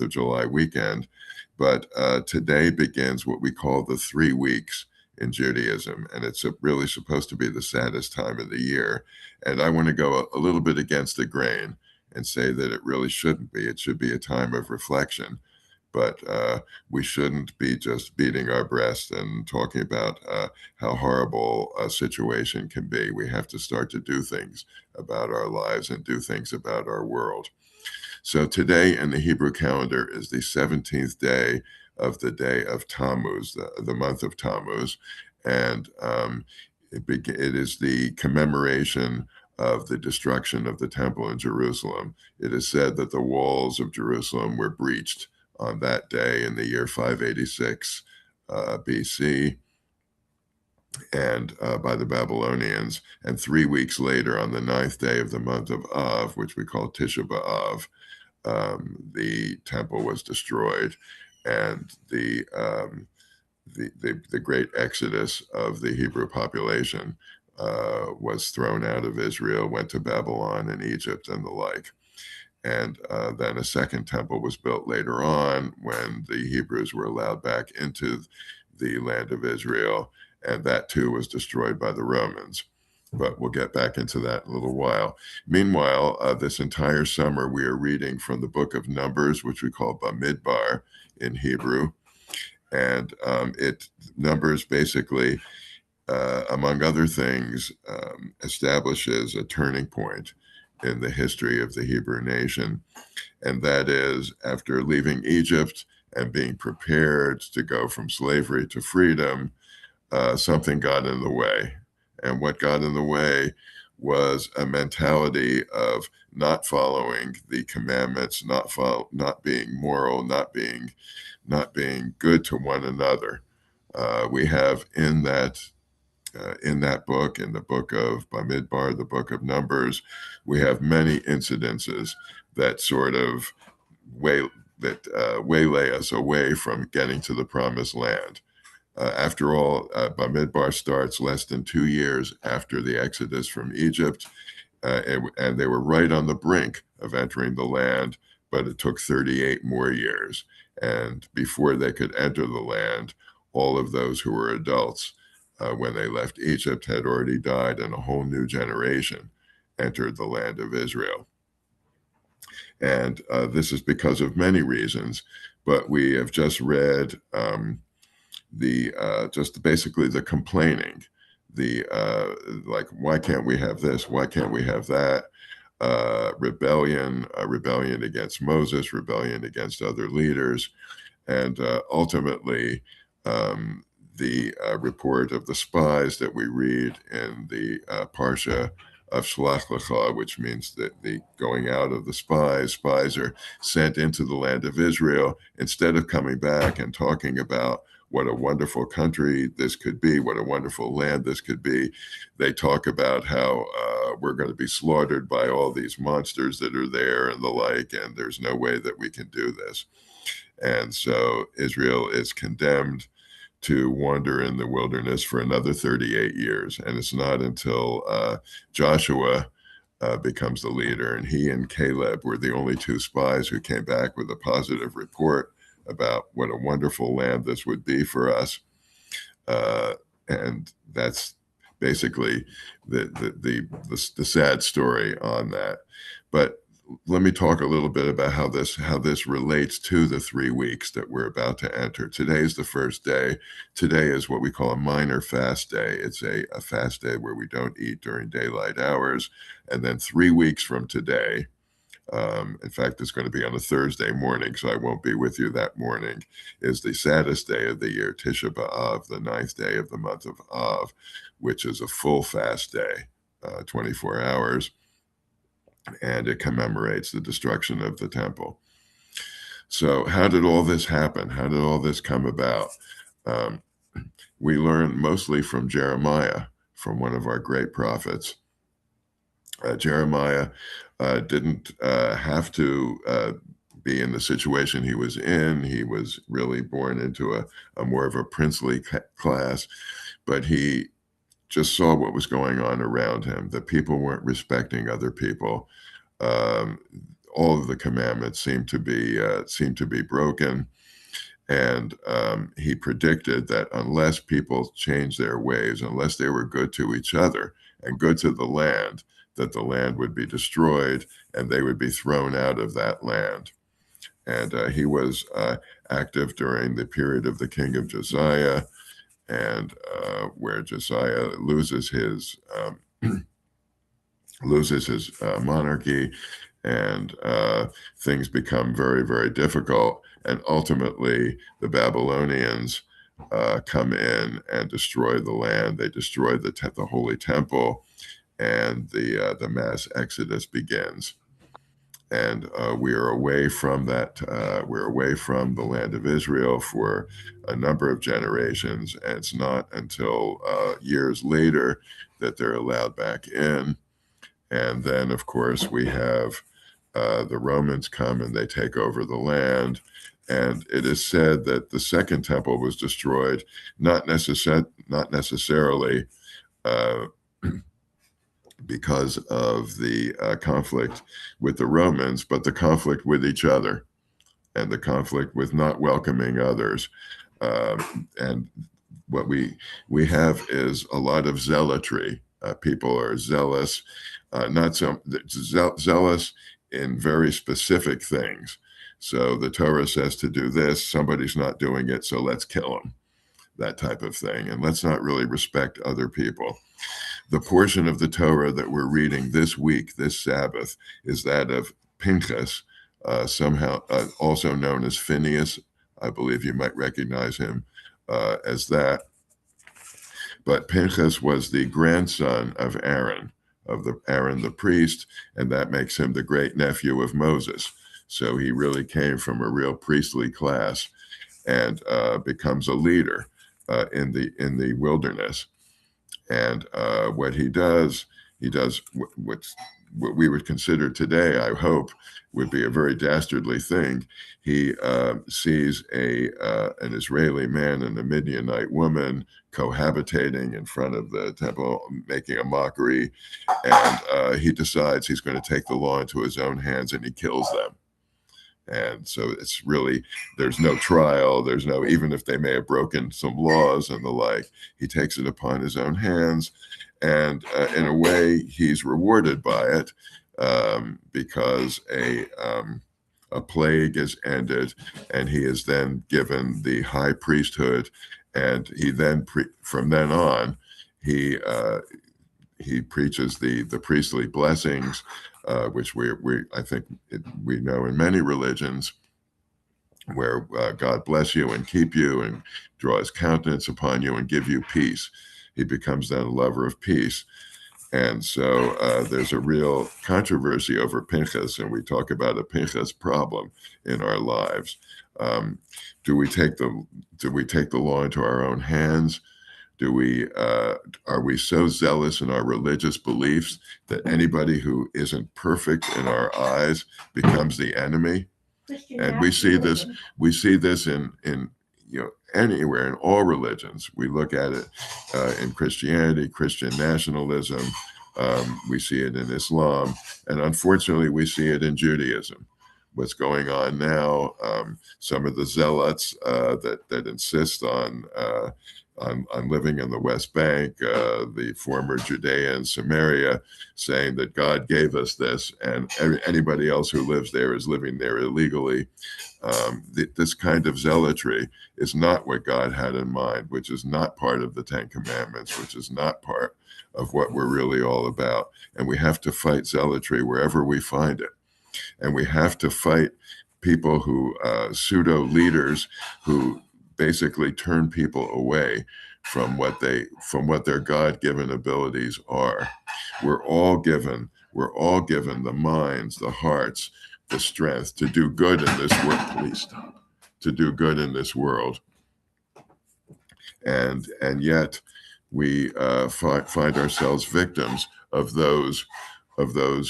of July weekend. But today begins what we call the 3 weeks in Judaism, and it's really supposed to be the saddest time of the year. And I want to go a little bit against the grain and say that it really shouldn't be. It should be a time of reflection, but we shouldn't be just beating our breast and talking about how horrible a situation can be. We have to start to do things about our lives and do things about our world. So today in the Hebrew calendar is the 17th day of Tammuz, the month of Tammuz, and it is the commemoration of the destruction of the temple in Jerusalem. It is said that the walls of Jerusalem were breached on that day in the year 586 BC, and by the Babylonians. And 3 weeks later, on the 9th day of the month of Av, which we call Tisha B'Av, the temple was destroyed, and the great exodus of the Hebrew population was thrown out of Israel, went to Babylon and Egypt and the like. And then a second temple was built later on when the Hebrews were allowed back into the land of Israel, and that too was destroyed by the Romans. But we'll get back into that in a little while. Meanwhile, this entire summer, we are reading from the book of Numbers, which we call Bamidbar in Hebrew. And Numbers basically, among other things, establishes a turning point in the history of the Hebrew nation. And that is, after leaving Egypt and being prepared to go from slavery to freedom, something got in the way. And what got in the way was a mentality of not following the commandments, not being moral, not being good to one another. We have in that book, in the book of Bamidbar, the book of Numbers, we have many incidences that sort of waylay us away from getting to the promised land. After all, Bamidbar starts less than 2 years after the exodus from Egypt, and they were right on the brink of entering the land, but it took 38 more years. And before they could enter the land, all of those who were adults when they left Egypt had already died, and a whole new generation entered the land of Israel. And this is because of many reasons, but we have just read just basically the complaining, like, why can't we have this? Why can't we have that? Rebellion against Moses, rebellion against other leaders, and ultimately the report of the spies that we read in the Parsha of Shlach Lecha, which means that the going out of the spies. Spies are sent into the land of Israel. Instead of coming back and talking about what a wonderful country this could be, what a wonderful land this could be, they talk about how we're going to be slaughtered by all these monsters that are there and the like, and there's no way that we can do this. And so Israel is condemned to wander in the wilderness for another 38 years. And it's not until Joshua becomes the leader, and he and Caleb were the only two spies who came back with a positive report about what a wonderful land this would be for us. And that's basically the sad story on that. But let me talk a little bit about how this relates to the 3 weeks that we're about to enter. Today is the first day. Today is what we call a minor fast day. It's a fast day where we don't eat during daylight hours. And then 3 weeks from today, in fact, it's going to be on a Thursday morning, so I won't be with you that morning, is the saddest day of the year, Tisha B'Av, the 9th day of the month of Av, which is a full fast day, 24 hours. And it commemorates the destruction of the temple. So how did all this happen? How did all this come about? We learn mostly from Jeremiah, from one of our great prophets. Jeremiah didn't have to be in the situation he was in. He was really born into a more of a princely class, but he just saw what was going on around him, that people weren't respecting other people. all of the commandments seemed to be broken. And he predicted that unless people changed their ways, unless they were good to each other and good to the land, that the land would be destroyed and they would be thrown out of that land. And he was active during the period of the king of Josiah, and where Josiah loses his monarchy, and things become very, very difficult. And ultimately, the Babylonians come in and destroy the land. They destroy the Holy Temple, and the mass exodus begins. And we are away from that. We're away from the land of Israel for a number of generations, and it's not until years later that they're allowed back in. And then, of course, we have the Romans come and they take over the land. And it is said that the second temple was destroyed, not necessarily uh, because of the conflict with the Romans, but the conflict with each other and the conflict with not welcoming others. And what we have is a lot of zealotry. People are zealous, not so zealous in very specific things. So the Torah says to do this, somebody's not doing it, so let's kill them, that type of thing. And let's not really respect other people. The portion of the Torah that we're reading this week, this Sabbath, is that of Pinchas, somehow also known as Phineas. I believe you might recognize him as that. But Pinchas was the grandson of Aaron, Aaron the priest, and that makes him the great nephew of Moses. So he really came from a real priestly class, and becomes a leader in the wilderness. And what he does what we would consider today, I hope, would be a very dastardly thing. He sees an Israeli man and a Midianite woman cohabitating in front of the temple, making a mockery, and he decides he's going to take the law into his own hands, and he kills them. And so it's really, there's no trial, there's no, even if they may have broken some laws and the like, he takes it upon his own hands. And in a way, he's rewarded by it, because a plague is ended, and he is then given the high priesthood. And he then, from then on, he preaches the priestly blessings, which I think we know in many religions, where God bless you and keep you and draw his countenance upon you and give you peace. He becomes then a lover of peace. And so there's a real controversy over Pinchas, and we talk about a Pinchas problem in our lives. Do we take the law into our own hands? Are we so zealous in our religious beliefs that anybody who isn't perfect in our eyes becomes the enemy? And we see this in anywhere in all religions. We look at it in Christianity, Christian nationalism. We see it in Islam, and unfortunately, we see it in Judaism. What's going on now? Some of the zealots that insist on living in the West Bank, the former Judea and Samaria, saying that God gave us this, and anybody else who lives there is living there illegally. This kind of zealotry is not what God had in mind, which is not part of the Ten Commandments, which is not part of what we're really all about. And we have to fight zealotry wherever we find it. And we have to fight people who, pseudo leaders who basically turn people away from what their God-given abilities are. We're all given the minds, the hearts, the strength to do good in this world. Please stop. To do good in this world, and yet we find ourselves victims of those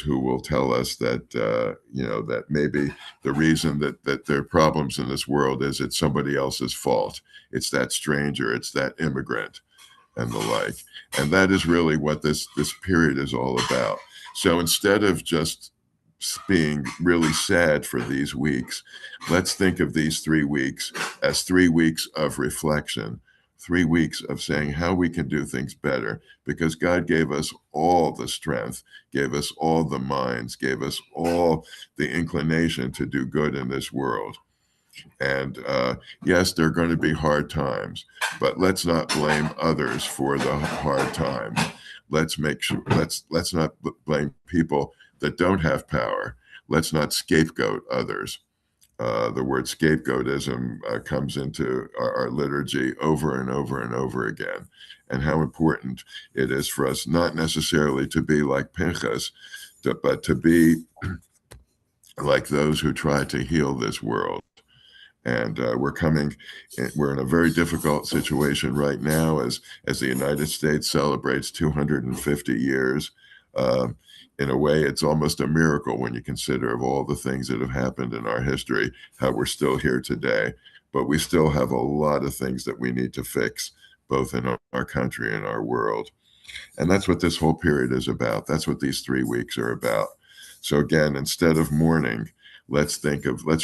who will tell us that that maybe the reason that there are problems in this world is it's somebody else's fault. It's that stranger, it's that immigrant, and the like. And that is really what this period is all about. So instead of just being really sad for these weeks, let's think of these 3 weeks as 3 weeks of reflection, 3 weeks of saying how we can do things better, because God gave us all the strength, gave us all the minds, gave us all the inclination to do good in this world. And yes, there are going to be hard times, but let's not blame others for the hard times. Let's make sure let's not blame people that don't have power. Let's not scapegoat others. The word scapegoatism comes into our liturgy over and over and over again, and how important it is for us not necessarily to be like Pinchas, but to be like those who try to heal this world. And we're in a very difficult situation right now as the United States celebrates 250 years. Uh, in a way, it's almost a miracle when you consider of all the things that have happened in our history, how we're still here today. But we still have a lot of things that we need to fix, both in our country and our world. And that's what this whole period is about. That's what these 3 weeks are about. So again, instead of mourning, let's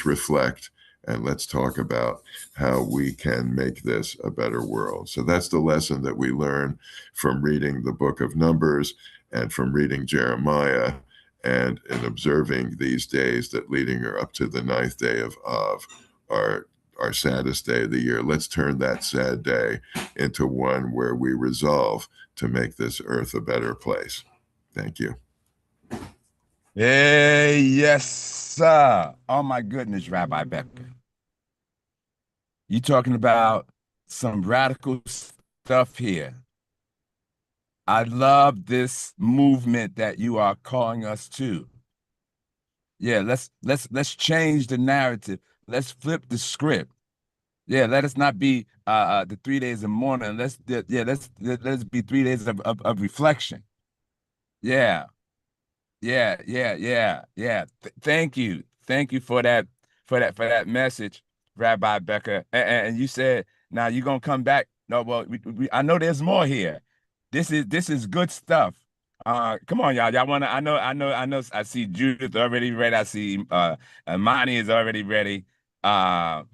reflect and let's talk about how we can make this a better world. So that's the lesson that we learn from reading the book of Numbers and from reading Jeremiah and in observing these days that leading her up to the ninth day of Av, our saddest day of the year. Let's turn that sad day into one where we resolve to make this earth a better place. Thank you. Hey, yes, sir. Oh my goodness, Rabbi Becker. You talking about some radical stuff here. I love this movement that you are calling us to. Yeah, let's change the narrative. Let's flip the script. Yeah, let us not be the 3 days of mourning. Let's be 3 days of reflection. Yeah. Yeah. Thank you for that message, Rabbi Becker. And you said now you're gonna come back. No, well, I know there's more here. This is good stuff. Come on, y'all. Y'all wanna? I know. I see Judith already ready. I see Imani is already ready. But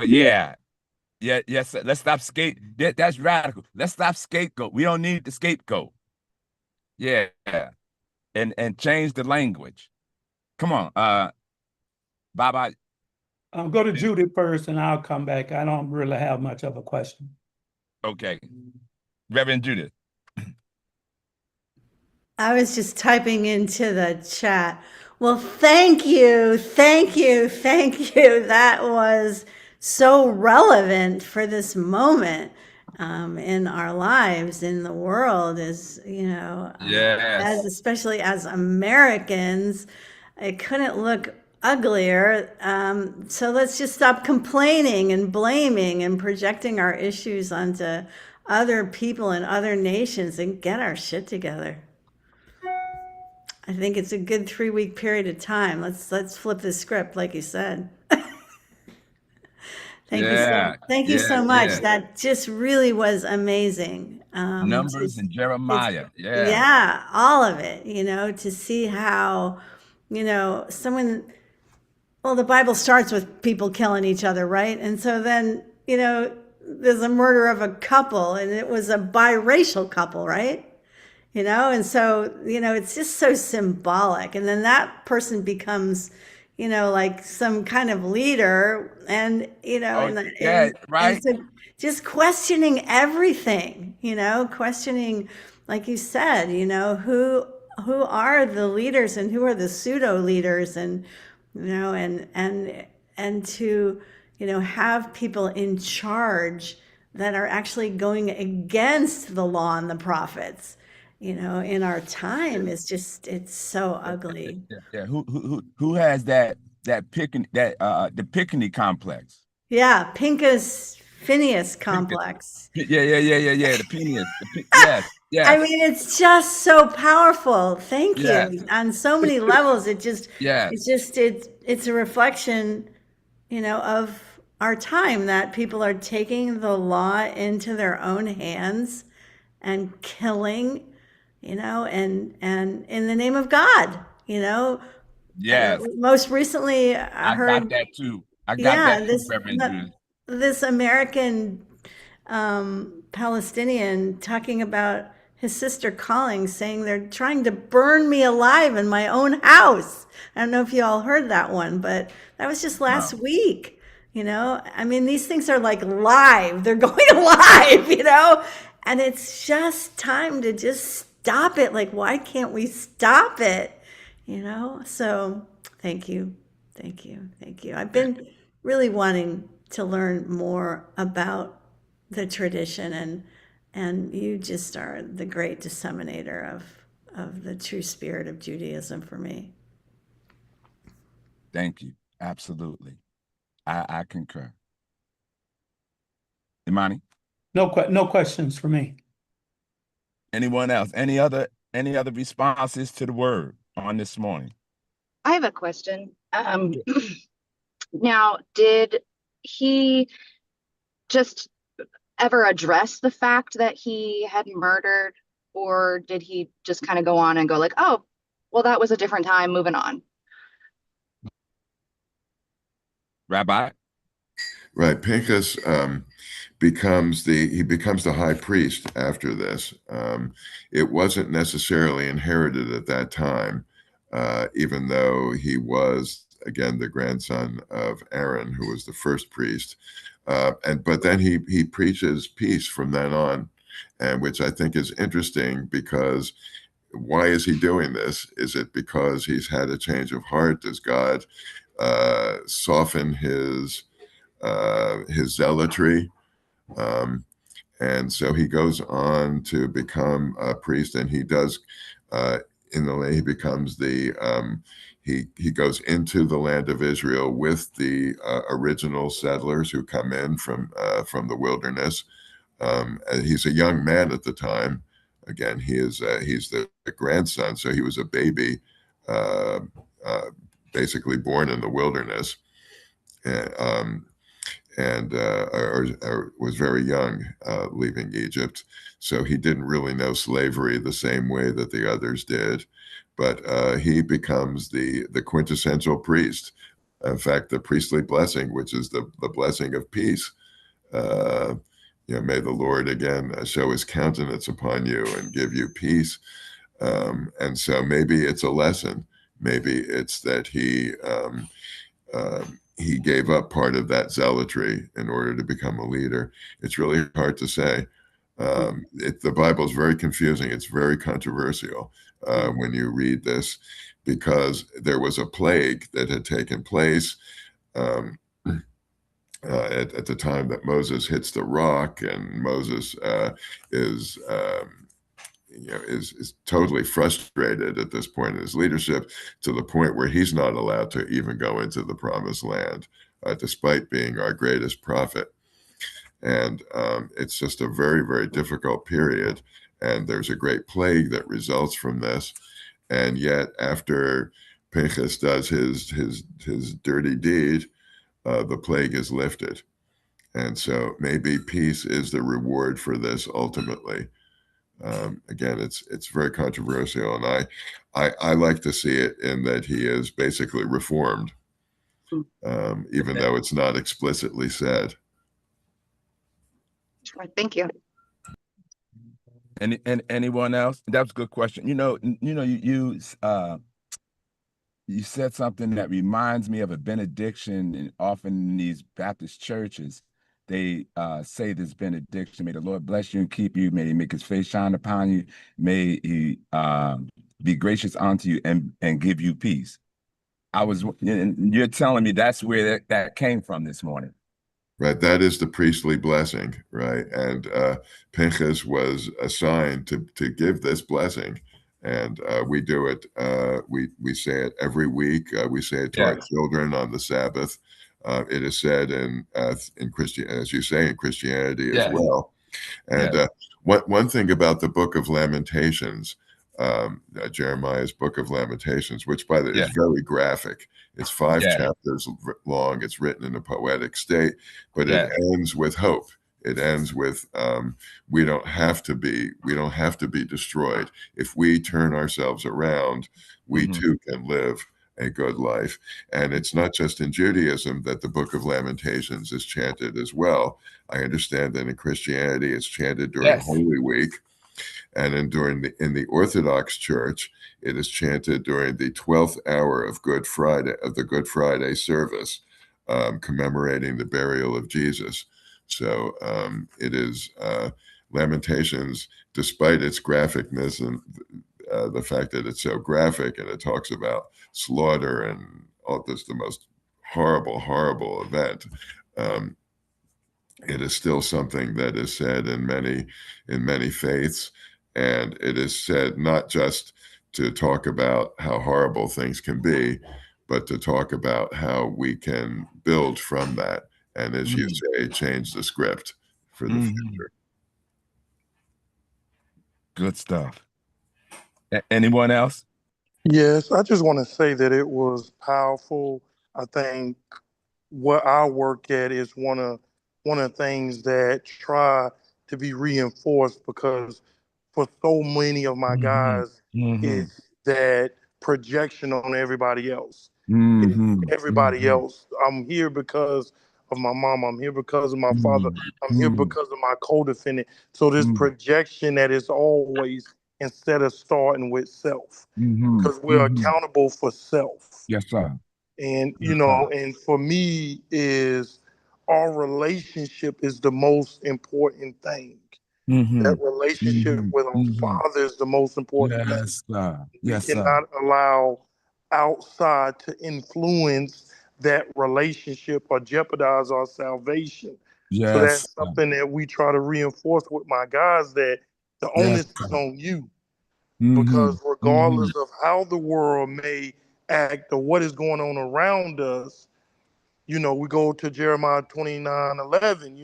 yes. Let's stop that's radical. Let's stop scapegoat. We don't need the scapegoat. Yeah. And change the language. Come on, Baba. Go to Judith first, and I'll come back. I don't really have much of a question. Okay, Reverend Judith. I was just typing into the chat. Well, thank you. Thank you. Thank you. That was so relevant for this moment in our lives, in the world, as Yes. especially as Americans, it couldn't look uglier. So let's just stop complaining and blaming and projecting our issues onto other people and other nations and get our shit together. I think it's a good 3 week period of time. Let's flip the script, like you said. Thank you so much. Yeah. That just really was amazing. Numbers and Jeremiah. Yeah. Yeah, all of it. To see how, someone. Well, the Bible starts with people killing each other, right? And so then, there's a murder of a couple, and it was a biracial couple, right? And so, it's just so symbolic. And then that person becomes, like some kind of leader and, right. and so just questioning everything, questioning, like you said, who are the leaders and who are the pseudo leaders and, and to, have people in charge that are actually going against the law and the prophets in our time is just, it's so ugly. Yeah. Who has the Pickney complex? Yeah, Pincus Phineas complex. Yeah. The Phineas. Yes. I mean, it's just so powerful. Thank Yes. you. On so many levels, Yes. it's a reflection, of our time that people are taking the law into their own hands and killing, and in the name of God, Yes, Most recently, I I got heard, that too. I got yeah, that too, Reverend Judas. this American Palestinian talking about his sister calling, saying they're trying to burn me alive in my own house. I don't know if you all heard that one, but that was just last No. week. I mean, these things are like live, they're going live, and it's just time to just stop it. Like, why can't we stop it? So thank you. Thank you. Thank you. I've been really wanting to learn more about the tradition, and you just are the great disseminator of the true spirit of Judaism for me. Thank you. Absolutely. I concur. Imani, No questions for me. anyone else? Any other responses to the word on this morning? I have a question. Now, did he just ever address the fact that he had murdered, or did he just kind of go on and go like, oh, well, that was a different time, moving on? Rabbi? Right. Pinchas becomes the high priest after this. It wasn't necessarily inherited at that time, even though he was again the grandson of Aaron, who was the first priest. But then he preaches peace from then on, and which I think is interesting because why is he doing this? Is it because he's had a change of heart? Does God soften his zealotry? And so he goes on to become a priest, and he does in the land he becomes he goes into the land of Israel with the original settlers who come in from the wilderness. And he's a young man at the time. Again, he's the grandson, so he was a baby, uh, uh, basically born in the wilderness. And, or was very young leaving Egypt. So he didn't really know slavery the same way that the others did. But he becomes the quintessential priest. In fact, the priestly blessing, which is the blessing of peace. Uh, may the Lord again show his countenance upon you and give you peace. And so maybe it's a lesson. Maybe it's that he gave up part of that zealotry in order to become a leader. It's really hard to say. The Bible is very confusing. It's very controversial when you read this, because there was a plague that had taken place at the time that Moses hits the rock, and Moses is is totally frustrated at this point in his leadership, to the point where he's not allowed to even go into the promised land, despite being our greatest prophet. And it's just a very, very difficult period. And there's a great plague that results from this. And yet, after Pinchas does his dirty deed, the plague is lifted. And so maybe peace is the reward for this ultimately. Again, it's very controversial, and I like to see it in that he is basically reformed, even though it's not explicitly said. Sure, thank you. Anyone else? That was a good question. You said something that reminds me of a benediction, and often in these Baptist churches, they say this benediction: may the Lord bless you and keep you, may he make his face shine upon you, may he be gracious unto you and give you peace. And you're telling me that's where that came from this morning. Right, that is the priestly blessing, right? And Pinchas was assigned to give this blessing, and we do it. We say it every week. We say it to our children on the Sabbath. It is said in Christian, as you say, in Christianity as well. And one thing about the Book of Lamentations, Jeremiah's Book of Lamentations, which by the way is very graphic. It's 5 chapters long. It's written in a poetic state, but it ends with hope. It ends with we don't have to be destroyed. If we turn ourselves around, we too can live a good life. And it's not just in Judaism that the Book of Lamentations is chanted as well. I understand that in Christianity it's chanted during Yes. Holy Week, and in the Orthodox Church it is chanted during the 12th hour of the Good Friday service, commemorating the burial of Jesus. So it is Lamentations, despite its graphicness and the fact that it's so graphic and it talks about slaughter and all this, the most horrible, horrible event. It is still something that is said in many faiths, and it is said not just to talk about how horrible things can be, but to talk about how we can build from that, and as you say, change the script for the future. Good stuff. Anyone else? Yes, I just want to say that it was powerful. I think what I work at is one of the things that try to be reinforced, because for so many of my guys, it's that projection on everybody else. It's everybody else. I'm here because of my mom. I'm here because of my father. I'm here because of my co-defendant. So this projection that is always, instead of starting with self, because we're accountable for self. Yes, sir. And and for me is our relationship is the most important thing. That relationship with our Father is the most important thing. Yes, sir. We Yes, sir. cannot allow outside to influence that relationship or jeopardize our salvation. So Yes, that's sir. something that we try to reinforce with my guys, that the Yes, onus is sir. on you. Because regardless of how the world may act or what is going on around us, we go to Jeremiah 29:11,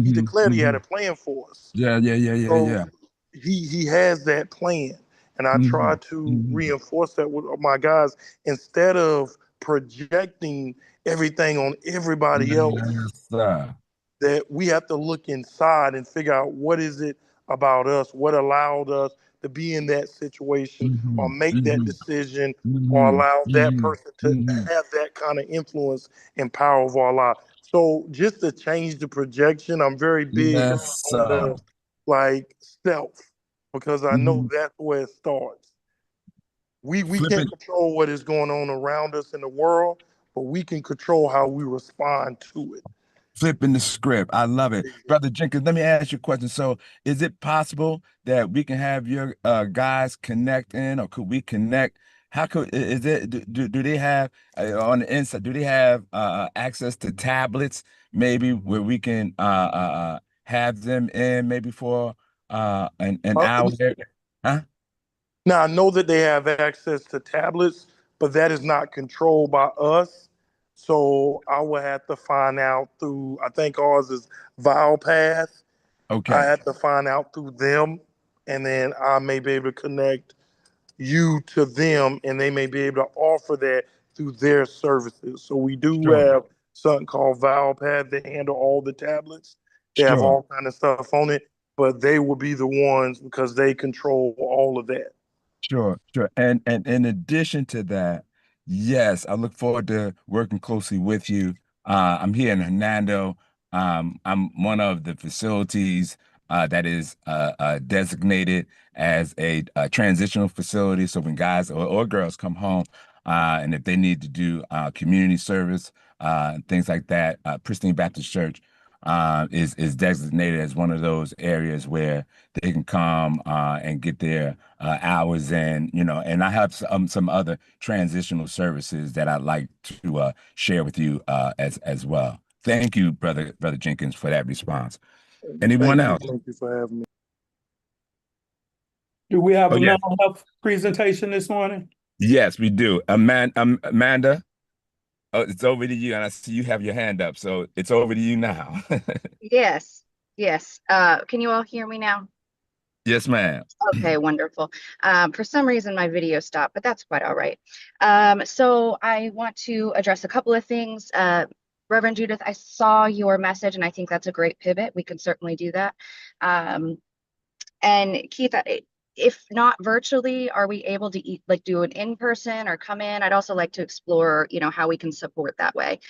he declared he had a plan for us. Yeah, yeah, yeah, yeah, yeah. So he has that plan. And I try to reinforce that with my guys, instead of projecting everything on everybody else, Yes, sir. that we have to look inside and figure out what is it about us, what allowed us to be in that situation or make that decision, or allow that person to have that kind of influence and power over our life. So just to change the projection, I'm very big Yes, on sir. the self, because I know that's where it starts. We Flip can't it. control what is going on around us in the world, but we can control how we respond to it. Flipping the script. I love it. Brother Jenkins, let me ask you a question. So is it possible that we can have your guys connect in, or could we connect? How could is it do they have on the inside, do they have access to tablets maybe where we can have them in maybe for an Uh, hour? Huh? Now, I know that they have access to tablets, but that is not controlled by us. So I will have to find out through, I think ours is VilePath. I Okay. have to find out through them, and then I may be able to connect you to them, and they may be able to offer that through their services. So we do Sure. have something called VilePath. They handle all the tablets. They have Sure. all kind of stuff on it, but they will be the ones, because they control all of that. Sure, sure. And in addition to that, yes, I look forward to working closely with you. I'm here in Hernando. I'm one of the facilities that is designated as a transitional facility. So when guys or girls come home, and if they need to do community service and things like that, Pristine Baptist Church is designated as one of those areas where they can come and get their hours in, and I have some other transitional services that I'd like to share with you as well. Thank you, brother Jenkins, for that response. Anyone else? Thank you for having me. Do we have Oh, a yeah. mental health presentation this morning? Yes, we do. Amanda, it's over to you, and I see you have your hand up, so it's over to you now. Yes, yes. Can you all hear me now? Yes, ma'am. Okay, wonderful. For some reason, my video stopped, but that's quite all right. So I want to address a couple of things. Reverend Judith, I saw your message, and I think that's a great pivot. We can certainly do that. And Keith, if not virtually, are we able to do an in-person or come in? I'd also like to explore, how we can support that way.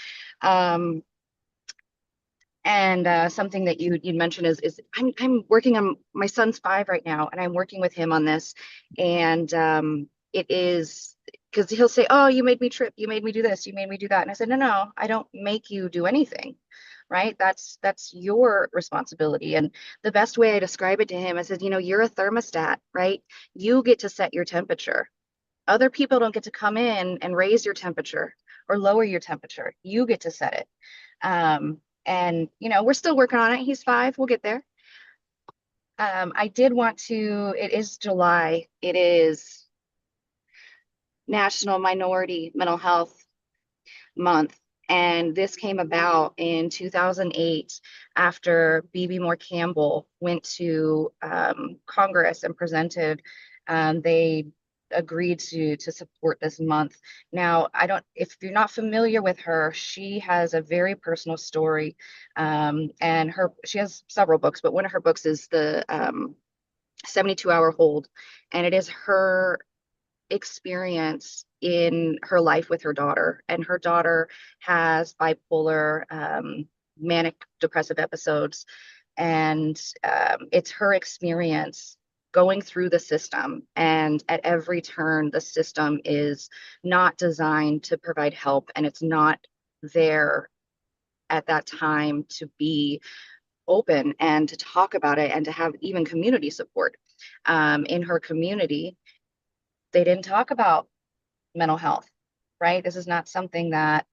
And something that you'd mentioned is I'm working on, my son's 5 right now, and I'm working with him on this. And it is because he'll say, "Oh, you made me trip, you made me do this, you made me do that." And I said, No, I don't make you do anything, right? That's your responsibility. And the best way I describe it to him, I said, you're a thermostat, right? You get to set your temperature. Other people don't get to come in and raise your temperature or lower your temperature. You get to set it. And we're still working on it. He's 5. We'll get there. I did want to, it is July. It is National Minority Mental Health Month. And this came about in 2008 after B.B. Moore Campbell went to Congress and presented. They agreed to support this month. Now, if you're not familiar with her, she has a very personal story. And she has several books, but one of her books is the 72-Hour Hold. And it is her experience in her life with her daughter. And her daughter has bipolar, manic depressive episodes. And it's her experience going through the system. And at every turn, the system is not designed to provide help, and it's not there at that time to be open and to talk about it and to have even community support. In her community, they didn't talk about mental health, right? This is not something that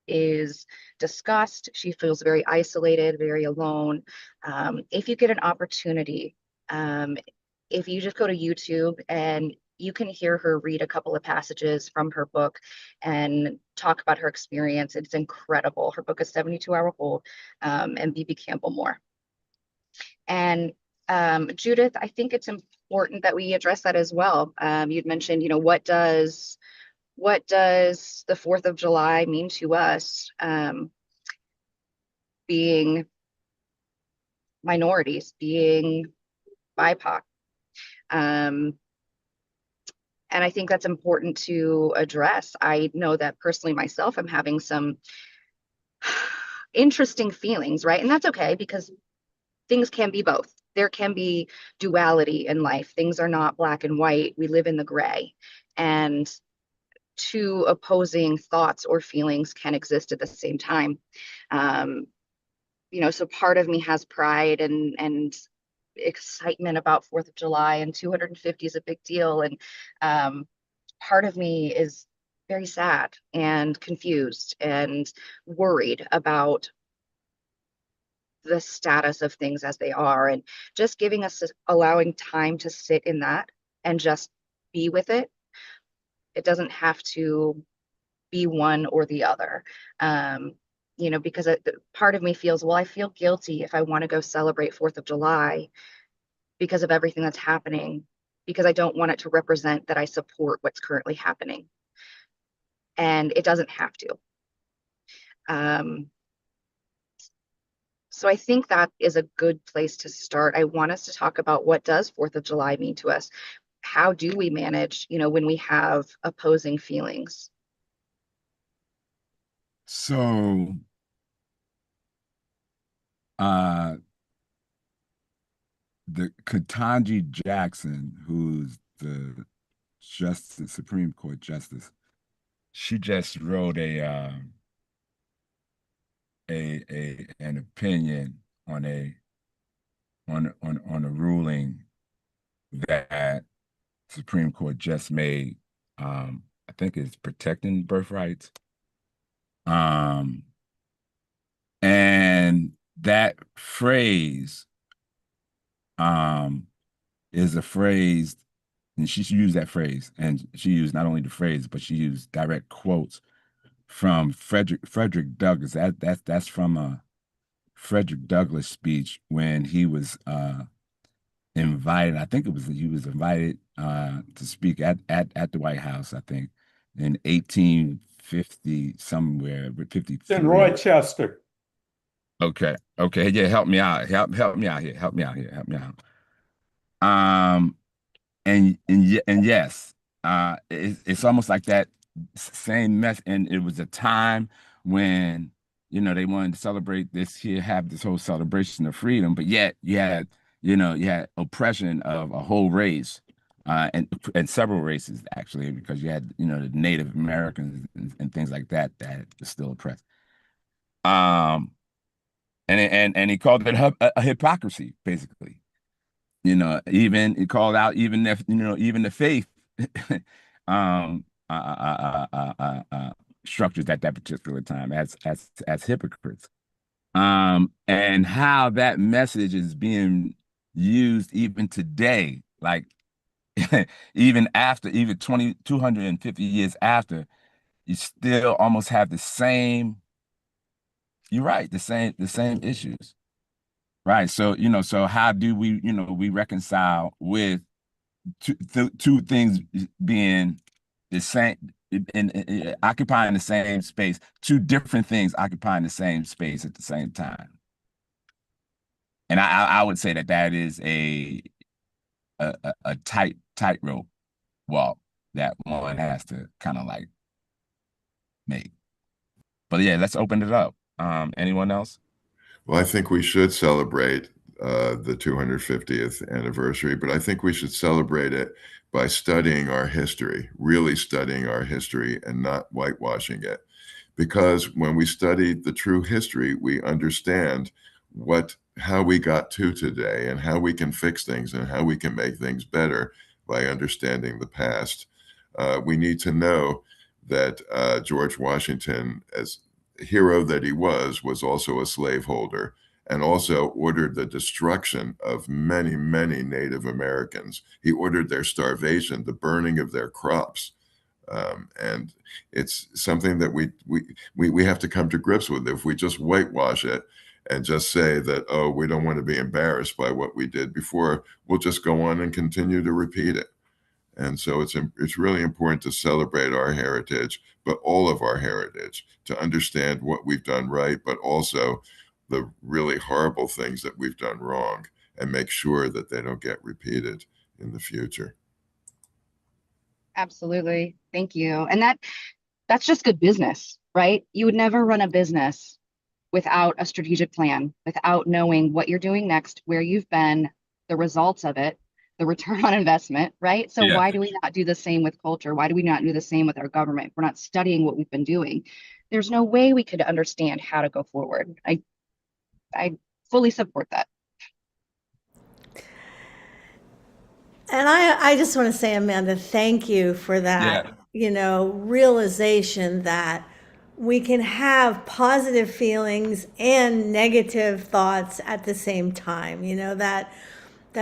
is discussed. She feels very isolated, very alone. If you get an opportunity, if you just go to YouTube and you can hear her read a couple of passages from her book and talk about her experience, it's incredible. Her book is 72-Hour Hold, and B.B. Campbell Moore. And Judith, I think it's important that we address that as well. You'd mentioned, what does the 4th of July mean to us, being minorities, being BIPOC? And I think that's important to address. I know that personally myself, I'm having some interesting feelings, right? And that's okay, because things can be both. There can be duality in life. Things are not black and white. We live in the gray. And two opposing thoughts or feelings can exist at the same time. So part of me has pride and excitement about 4th of July, and 250 is a big deal. And part of me is very sad and confused and worried about the status of things as they are, and just allowing time to sit in that and just be with it. It doesn't have to be one or the other. Because part of me feels, well, I feel guilty if I want to go celebrate 4th of July because of everything that's happening, because I don't want it to represent that I support what's currently happening. And it doesn't have to. So I think that is a good place to start. I want us to talk about, what does 4th of July mean to us? How do we manage, when we have opposing feelings? So, the Ketanji Jackson, who's the Supreme Court Justice, she just wrote an opinion on a ruling that Supreme Court just made. I think it's protecting birth rights. And that phrase is a phrase, and she used that phrase, and she used not only the phrase, but she used direct quotes from Frederick Douglass. That's from a Frederick Douglass speech when he was invited. I think he was invited to speak at the White House, I think, in 1850 somewhere, 53. In Rochester. Okay. Yeah, help me out. Help me out here. and yes, it's almost like that same mess. And it was a time when, you know, they wanted to celebrate this here, have this whole celebration of freedom, but yet you had, you know, you had oppression of a whole race, and several races actually, because you had, you know, the Native Americans and things like that that are still oppressed. And he called it a hypocrisy, basically. You know, even he called out even if, you know, even the faith um structures at that particular time as hypocrites. And how that message is being used even today, like even after, even 250 years after, you still almost have the same, you're right, the same issues. Right. So, you know, so how do we, you know, we reconcile with two things being the same and occupying the same space, two different things occupying the same space at the same time? And I would say that that is a tightrope walk that one has to kind of like make. But yeah, let's open it up. Anyone else? Well, I think we should celebrate the 250th anniversary, but I think we should celebrate it by studying our history, really studying our history and not whitewashing it. Because when we study the true history, we understand how we got to today and how we can fix things and how we can make things better by understanding the past. We need to know that George Washington, as hero that he was also a slaveholder and also ordered the destruction of many, many Native Americans. He ordered their starvation, the burning of their crops. And it's something that we have to come to grips with. If we just whitewash it and just say that, oh, we don't want to be embarrassed by what we did before, we'll just go on and continue to repeat it. And so it's really important to celebrate our heritage, but all of our heritage, to understand what we've done right, but also the really horrible things that we've done wrong, and make sure that they don't get repeated in the future. Absolutely. Thank you. And that's just good business, right? You would never run a business without a strategic plan, without knowing what you're doing next, where you've been, the results of it, the return on investment, right? So Yeah. why do we not do the same with culture? Why do we not do the same with our government? We're not studying what we've been doing. There's no way we could understand how to go forward. I fully support that. And I just want to say, Amanda, thank you for that, Yeah. you know, realization that we can have positive feelings and negative thoughts at the same time, you know, that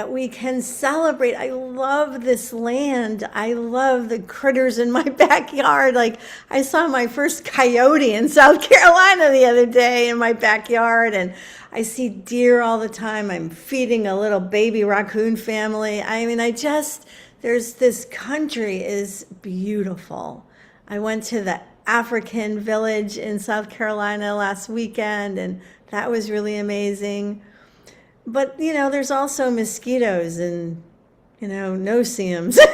we can celebrate. I love this land. I love the critters in my backyard. Like, I saw my first coyote in South Carolina the other day in my backyard, and I see deer all the time. I'm feeding a little baby raccoon family. I mean, this country is beautiful. I went to the African village in South Carolina last weekend, and that was really amazing. But, you know, there's also mosquitoes and, you know, no-see-ums. Things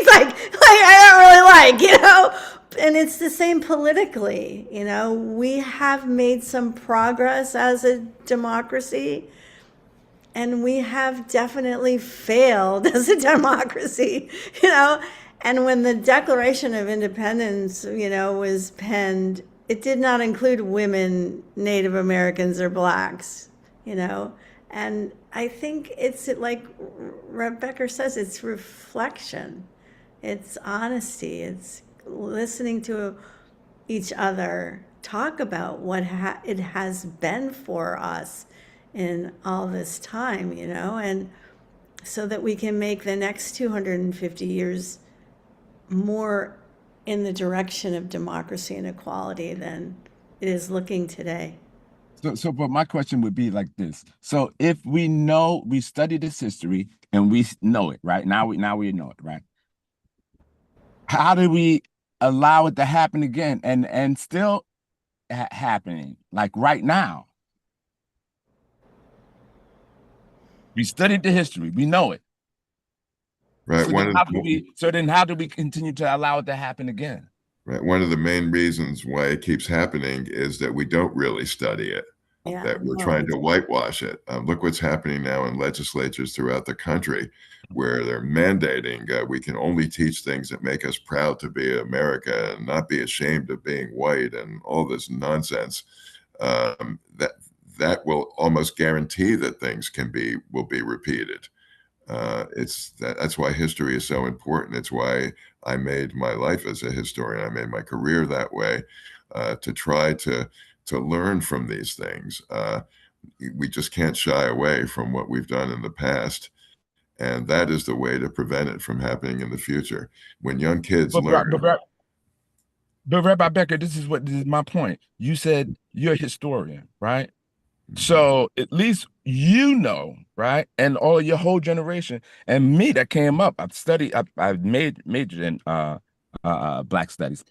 like I don't really like, you know. And it's the same politically, you know. We have made some progress as a democracy, and we have definitely failed as a democracy, you know. And when the Declaration of Independence, you know, was penned, it did not include women, Native Americans, or blacks, you know. And I think it's like Rebecca says, it's reflection, it's honesty, it's listening to each other talk about what it has been for us in all this time, you know, and so that we can make the next 250 years more in the direction of democracy and equality than it is looking today. But my question would be like this. So if we study this history and we know it, right? Now we know it, right? How do we allow it to happen again and still happening like right now? We studied the history, we know it. Right. So then how do we continue to allow it to happen again? Right. One of the main reasons why it keeps happening is that we don't really study it, Yeah. that we're no, trying to whitewash it. Look what's happening now in legislatures throughout the country, where they're mandating we can only teach things that make us proud to be America and not be ashamed of being white and all this nonsense. That will almost guarantee that things will be repeated. That's why history is so important. It's why I made my life as a historian. I made my career that way, to try to learn from these things. We just can't shy away from what we've done in the past, and that is the way to prevent it from happening in the future. When young kids learn. But Rabbi Becker, this is my point. You said you're a historian, right? So at least you know, right? And all of your whole generation, and me that came up, I've majored in Black studies.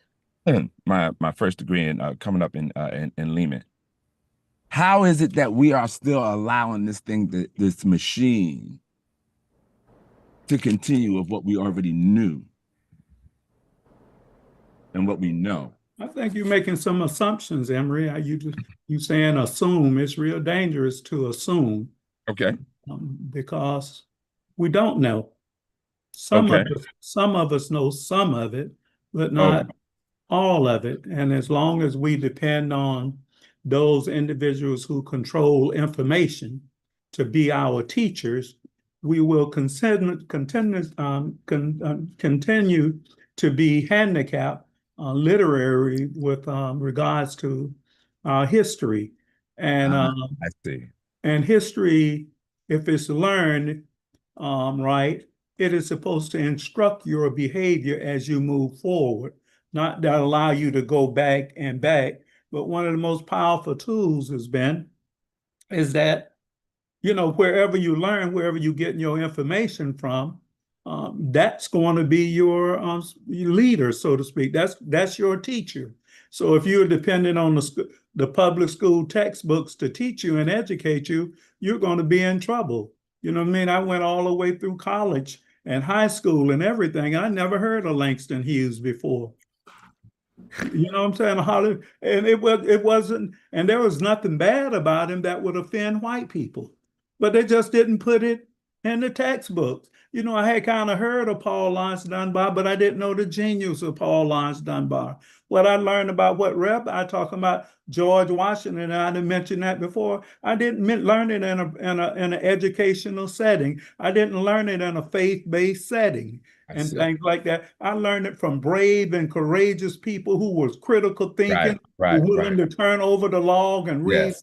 My first degree in coming up in Lehman. How is it that we are still allowing this machine to continue of what we already knew and what we know? I think you're making some assumptions, Emery. You saying assume. It's real dangerous to assume, Okay. because we don't know. Some of us know some of it, but not all of it. And as long as we depend on those individuals who control information to be our teachers, we will continue to be handicapped literary with regards to history. And I see. and history, if it's learned right, it is supposed to instruct your behavior as you move forward, not that allow you to go back and back. But one of the most powerful tools is that, wherever you learn, wherever you're getting your information from, that's going to be your leader, so to speak. That's your teacher. So if you're dependent on the public school textbooks to teach you and educate you, you're going to be in trouble. You know what I mean? I went all the way through college and high school and everything. I never heard of Langston Hughes before. You know what I'm saying? And it wasn't, and there was nothing bad about him that would offend white people, but they just didn't put it in the textbooks. I had kind of heard of Paul Laurence Dunbar, but I didn't know the genius of Paul Laurence Dunbar. What I learned about what I talking about George Washington, and I didn't mention that before. I didn't learn it in an educational setting. I didn't learn it in a faith-based setting and things like that. I learned it from brave and courageous people who was critical thinking, who were willing to turn over the log and read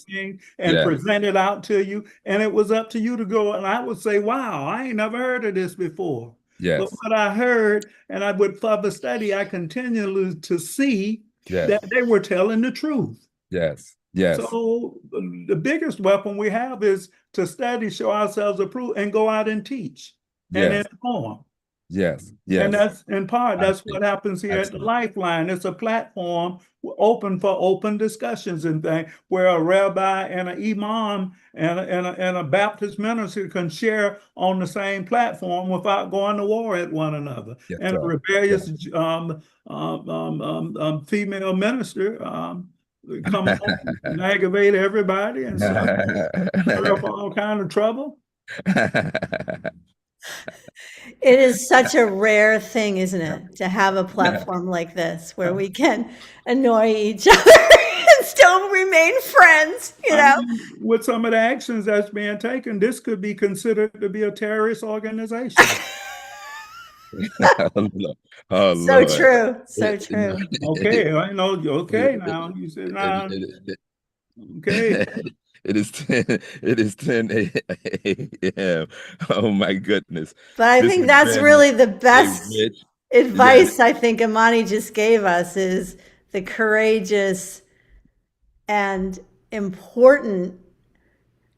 things and present it out to you. And it was up to you to go. And I would say, wow, I ain't never heard of this before. But what I heard, and I would further study, I continued to see that they were telling the truth. So the biggest weapon we have is to study, show ourselves approved, and go out and teach and inform. And that's in part, that's what happens here at the Lifeline. It's a platform open for open discussions and things where a rabbi and an imam and a Baptist minister can share on the same platform without going to war at one another. And a rebellious female minister come on and aggravate everybody and stir up all kind of trouble. It is such a rare thing, isn't it, to have a platform like this where we can annoy each other and still remain friends, With some of the actions that's being taken, this could be considered to be a terrorist organization. So true. So true. Okay, I know. Okay, now you said, nah, okay. It is 10 a.m. Oh my goodness. But I think that's really the best advice I think Imani just gave us is the courageous and important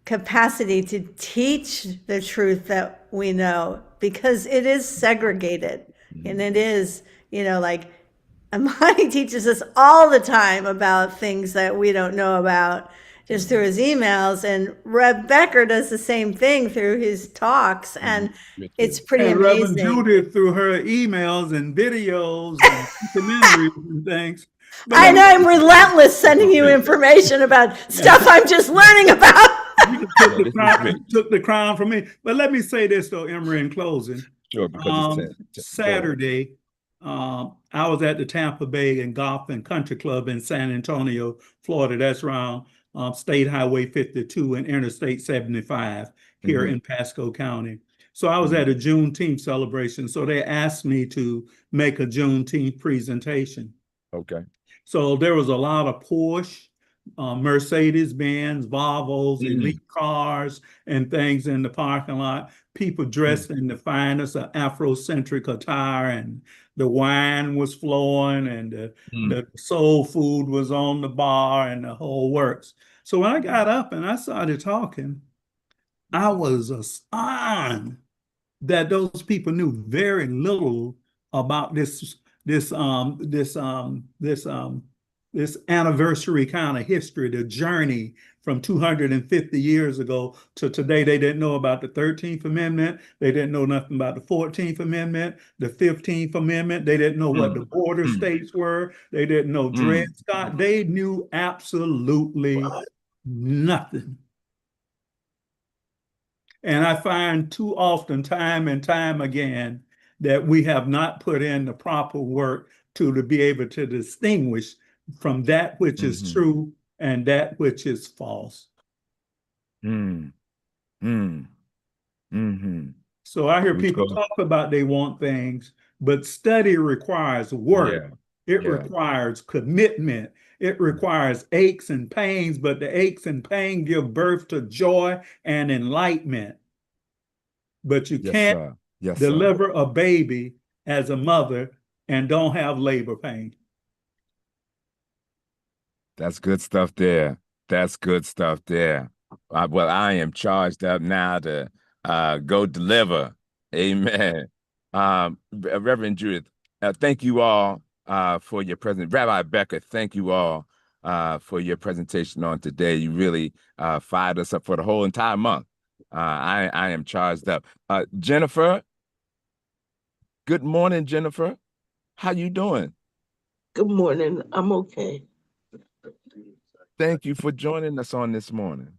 capacity to teach the truth that we know, because it is segregated. And it is, like Imani teaches us all the time about things that we don't know about. just through his emails. And Reb Becker does the same thing through his talks. And it's pretty And Reverend amazing. Judith through her emails and videos and documentaries and things. But I let me- know I'm relentless sending you information about stuff I'm just learning about. You took the crown from me. But let me say this though, Emory, in closing. Sure, because Saturday, I was at the Tampa Bay and Golf and Country Club in San Antonio, Florida. That's around State Highway 52 and Interstate 75 here in Pasco County. So I was at a Juneteenth celebration. So they asked me to make a Juneteenth presentation. Okay. So there was a lot of Porsche, Mercedes-Benz, Volvos, elite cars, and things in the parking lot. People dressed in the finest of Afrocentric attire, and the wine was flowing, and the soul food was on the bar, and the whole works. So when I got up and I started talking, I was astonished that those people knew very little about this anniversary kind of history, the journey from 250 years ago to today. They didn't know about the 13th Amendment. They didn't know nothing about the 14th Amendment, the 15th Amendment. They didn't know what the border states were. They didn't know Dred Scott. They knew absolutely nothing. And I find too often, time and time again, that we have not put in the proper work to be able to distinguish from that which is true and that which is false. So I hear people talk about they want things, but study requires work. It requires commitment. It requires aches and pains, but the aches and pain give birth to joy and enlightenment. But you can't deliver a baby as a mother and don't have labor pain. That's good stuff there. That's good stuff there. Well, I am charged up now to go deliver. Amen. Reverend Judith, thank you all for your presentation. Rabbi Becker, thank you all for your presentation on today. You really fired us up for the whole entire month. I am charged up. Jennifer, good morning, Jennifer. How you doing? Good morning. I'm okay. Thank you for joining us on this morning.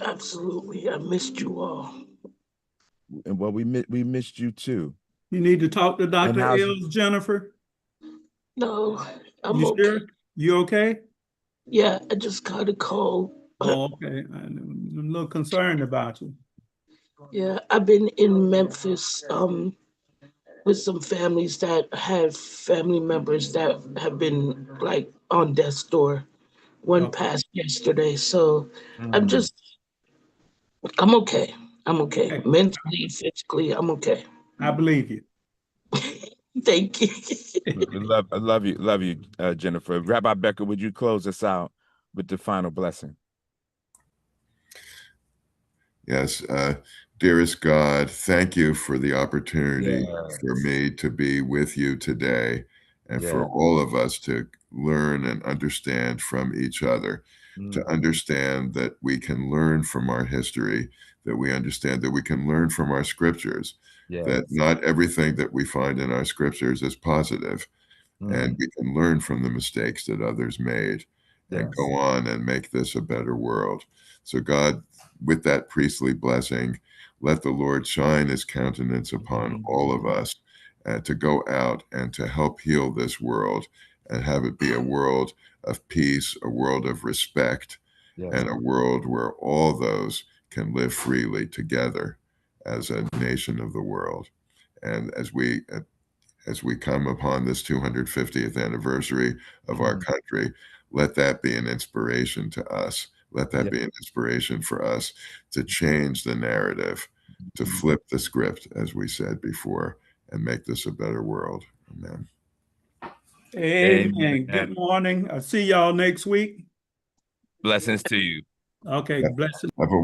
Absolutely. I missed you all. And well, we missed you too. You need to talk to Dr. Els, Jennifer. No, I'm you okay. Sure? You okay? Yeah, I just got a cold. Oh, okay. I'm a little concerned about you. Yeah, I've been in Memphis with some families that have family members that have been like on death's door. One passed yesterday. So I'm okay. I'm okay. Hey. Mentally, physically, I'm okay. I believe you. Thank you. I love you, Jennifer. Rabbi Becker, would you close us out with the final blessing? Yes, dearest God, thank you for the opportunity for me to be with you today and for all of us to learn and understand from each other, to understand that we can learn from our history, that we understand that we can learn from our scriptures, that not everything that we find in our scriptures is positive, and we can learn from the mistakes that others made and go on and make this a better world. So God, with that priestly blessing, let the Lord shine his countenance upon all of us to go out and to help heal this world and have it be a world of peace, a world of respect, and a world where all those can live freely together as a nation of the world. And as we come upon this 250th anniversary of our country, let that be an inspiration to us. Let that be an inspiration for us to change the narrative, to flip the script, as we said before, and make this a better world. Amen. Amen. Good morning. I'll see y'all next week. Blessings to you. Okay, blessings. Have a